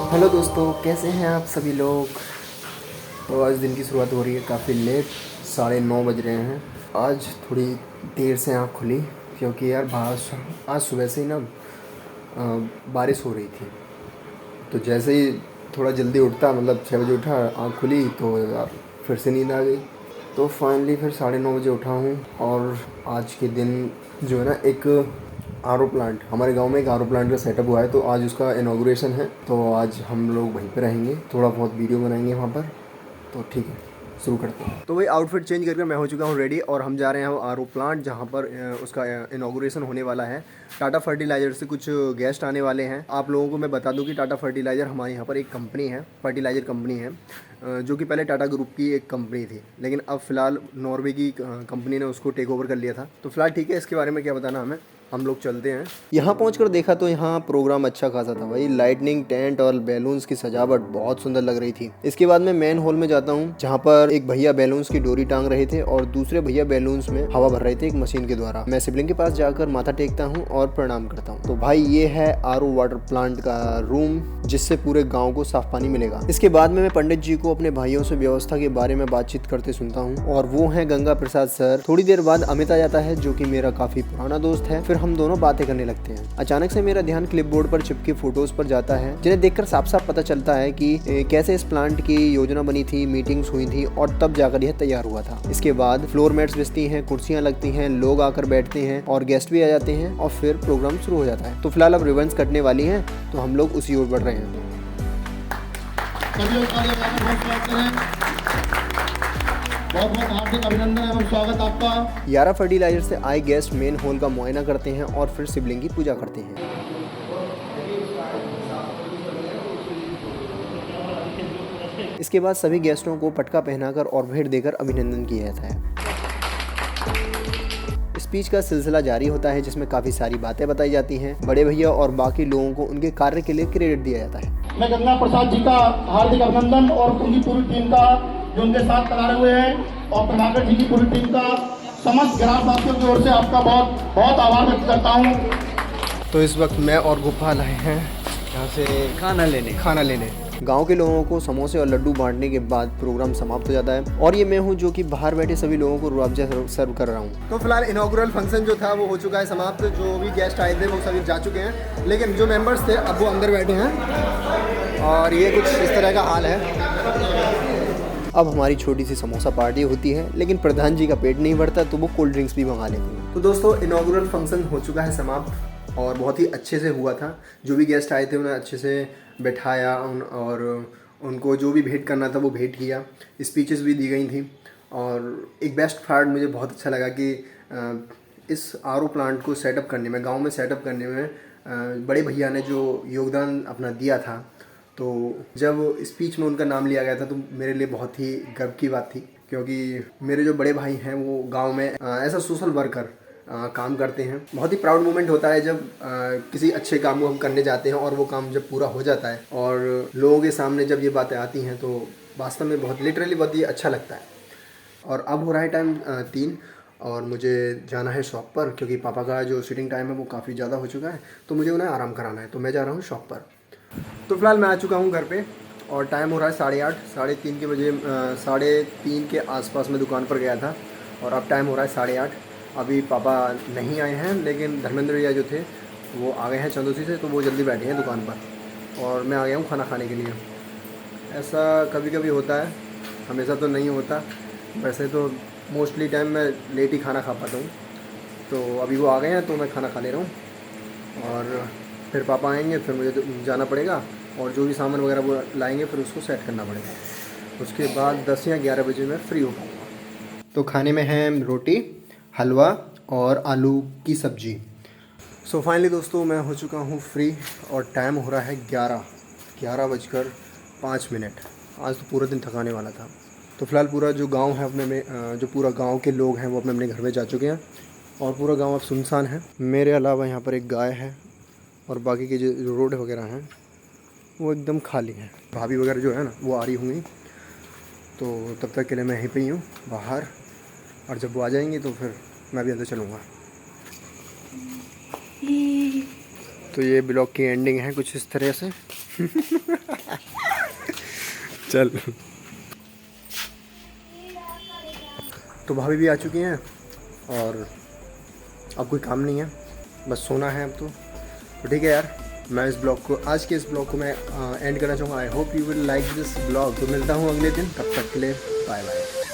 Hello दोस्तों, कैसे हैं आप सभी लोग। तो आज दिन की शुरुआत हो रही है काफ़ी लेट, 9:30 बज रहे हैं। आज थोड़ी देर से आँख खुली क्योंकि यार बाहर आज सुबह से ही ना बारिश हो रही थी। तो जैसे ही थोड़ा जल्दी उठता, मतलब 6 बजे उठा, आँख खुली तो यार फिर से नींद आ गई। तो फाइनली फिर 9:30 बजे उठा हूँ। और आज के दिन जो है ना, एक आरओ प्लांट, हमारे गांव में एक आरओ प्लांट का सेटअप हुआ है, तो आज उसका इनाग्रेशन है। तो आज हम लोग वहीं पे रहेंगे, थोड़ा बहुत वीडियो बनाएंगे वहाँ पर। तो ठीक है, शुरू करते हैं। तो वही आउटफिट चेंज करके मैं हो चुका हूँ रेडी, और हम जा रहे हैं आरओ प्लांट जहाँ पर उसका इनाग्रेशन होने वाला है। टाटा फर्टिलाइज़र से कुछ गेस्ट आने वाले हैं। आप लोगों को मैं बता दूं कि टाटा फर्टिलाइज़र हमारे यहाँ पर एक कंपनी है, फर्टिलाइज़र कंपनी है, जो कि पहले टाटा ग्रुप की एक कंपनी थी, लेकिन अब फ़िलहाल नॉर्वे की कंपनी ने उसको टेक ओवर कर लिया था। तो फिलहाल ठीक है, इसके बारे में क्या बताना हमें, हम लोग चलते हैं। यहाँ पहुँचकर देखा तो यहाँ प्रोग्राम अच्छा खासा था भाई। लाइटनिंग, टेंट और बैलून्स की सजावट बहुत सुंदर लग रही थी। इसके बाद मैं मेन हॉल में जाता हूँ, जहाँ पर एक भैया बैलून्स की डोरी टांग रहे थे और दूसरे भैया बैलून्स में हवा भर रहे थे एक मशीन के द्वारा। मैं शिवलिंग के पास जाकर माथा टेकता हूँ और प्रणाम करता हूँ। तो भाई ये है आरओ वाटर प्लांट का रूम, जिससे पूरे गाँव को साफ पानी मिलेगा। इसके बाद में मैं पंडित जी को अपने भाइयों से व्यवस्था के बारे में बातचीत करते सुनता हूँ, और वो है गंगा प्रसाद सर। थोड़ी देर बाद अमित आ जाता है, जो कि मेरा काफी पुराना दोस्त है। फिर हम दोनों बातें करने लगते हैं। अचानक से मेरा ध्यान क्लिपबोर्ड पर चिपके फोटोज पर जाता है, जिन्हें देखकर साफ साफ पता चलता है कि कैसे इस प्लांट की योजना बनी थी, मीटिंग्स हुई थी, और तब जाकर यह तैयार हुआ था। इसके बाद फ्लोर मैट्स बिछती हैं, कुर्सियां लगती हैं, लोग आकर बैठते हैं और गेस्ट भी आ जाते हैं, और फिर प्रोग्राम शुरू हो जाता है। तो फिलहाल अब रिबन्स कटने वाली हैं, तो हम लोग उसी ओर बढ़ रहे हैं। बहुत बहुत हार्दिक अभिनंदन एवं स्वागत आपका। यारा फर्टिलाइजर से आए गेस्ट मेन हॉल का मुआयना करते हैं और फिर शिवलिंग की पूजा करते हैं। इसके बाद सभी गेस्टों को पटका पहनाकर और भेंट देकर अभिनंदन किया जाता है। स्पीच का सिलसिला जारी होता है, जिसमें काफी सारी बातें बताई जाती हैं। बड़े भैया और बाकी लोगों को उनके कार्य के लिए क्रेडिट दिया जाता है। मैं गंगा प्रसाद जी का हार्दिक अभिनंदन और उनकी पूरी टीम का, जो उनके साथ करा हुए हैं, और प्रभाकर जी की पूरी टीम का, समस्त ग्रामवासियों की ओर से आपका बहुत बहुत आभार व्यक्त करता हूँ। तो इस वक्त मैं और गोपाल आए हैं यहाँ से खाना लेने। गांव के लोगों को समोसे और लड्डू बांटने के बाद प्रोग्राम समाप्त हो जाता है, और ये मैं हूँ जो कि बाहर बैठे सभी लोगों को रुआवजा सर्व कर रहा हूँ। तो फिलहाल इनॉग्रल फंक्शन जो था वो हो चुका है समाप्त। जो भी गेस्ट आए थे वो सभी जा चुके हैं, लेकिन जो मेंबर्स थे अब वो अंदर बैठे हैं, और ये कुछ इस तरह का हाल है। अब हमारी छोटी सी समोसा पार्टी होती है, लेकिन प्रधान जी का पेट नहीं भरता, तो वो कोल्ड ड्रिंक्स भी मंगा लेते हैं। तो दोस्तों, इनॉग्रल फंक्शन हो चुका है समाप्त, और बहुत ही अच्छे से हुआ था। जो भी गेस्ट आए थे उन्हें अच्छे से बैठाया, और उनको जो भी भेंट करना था वो भेंट किया। स्पीचेस भी दी गई थी, और एक बेस्ट पार्ट मुझे बहुत अच्छा लगा कि इस आरओ प्लांट को सेटअप करने में, गांव में सेटअप करने में बड़े भैया ने जो योगदान अपना दिया था, तो जब स्पीच में उनका नाम लिया गया था तो मेरे लिए बहुत ही गर्व की बात थी, क्योंकि मेरे जो बड़े भाई हैं वो गांव में ऐसा सोशल वर्कर काम करते हैं। बहुत ही प्राउड मोमेंट होता है जब किसी अच्छे काम को हम करने जाते हैं, और वो काम जब पूरा हो जाता है और लोगों के सामने जब ये बातें आती हैं, तो वास्तव में बहुत लिटरली बहुत ही अच्छा लगता है। और अब हो रहा है टाइम 3, और मुझे जाना है शॉप पर, क्योंकि पापा का जो सिटिंग टाइम है वो काफ़ी ज़्यादा हो चुका है, तो मुझे उन्हें आराम कराना है, तो मैं जा रहा हूँ शॉप पर। तो फिलहाल मैं आ चुका हूँ घर पे, और टाइम हो रहा है 8:30, 3:30 के बजे, 3:30 के आसपास मैं दुकान पर गया था, और अब टाइम हो रहा है 8:30। अभी पापा नहीं आए हैं, लेकिन धर्मेंद्र भैया जो थे वो आ गए हैं चंदोसी से, तो वो जल्दी बैठे हैं दुकान पर, और मैं आ गया हूँ खाना खाने के लिए। ऐसा कभी कभी होता है, हमेशा तो नहीं होता। वैसे तो मोस्टली टाइम मैं लेट ही खाना खा पाता हूँ। तो अभी वो आ गए हैं तो मैं खाना खा ले रहा हूँ, और फिर पापा आएंगे, फिर मुझे जाना पड़ेगा, और जो भी सामान वगैरह वो लाएंगे फिर उसको सेट करना पड़ेगा। उसके बाद 10 या 11 बजे मैं फ्री हो पाऊँगा। तो खाने में है रोटी, हलवा और आलू की सब्ज़ी। सो फाइनली दोस्तों, मैं हो चुका हूँ फ्री, और टाइम हो रहा है 11:05। आज तो पूरा दिन थकाने वाला था। तो फिलहाल पूरा जो गांव है अपने में, जो पूरा गांव के लोग हैं वो अपने अपने घर में जा चुके हैं, और पूरा गांव अब सुनसान है। मेरे अलावा यहाँ पर एक गाय है, और बाकी के जो रोड वगैरह हैं वो एकदम खाली है। भाभी वगैरह जो है ना वो आ रही होंगी, तो तब तक के लिए मैं यहीं पे ही हूँ बाहर, और जब वो आ जाएंगी तो फिर मैं भी अंदर चलूँगा। तो ये ब्लॉग की एंडिंग है कुछ इस तरह से। चल। तो भाभी भी आ चुकी हैं और अब कोई काम नहीं है, बस सोना है अब तो ठीक है यार। मैं इस ब्लॉग को, आज के इस ब्लॉग को मैं एंड करना चाहूँगा। I hope you will like this blog. तो मिलता हूँ अगले दिन, तब तक के लिए बाय बाय।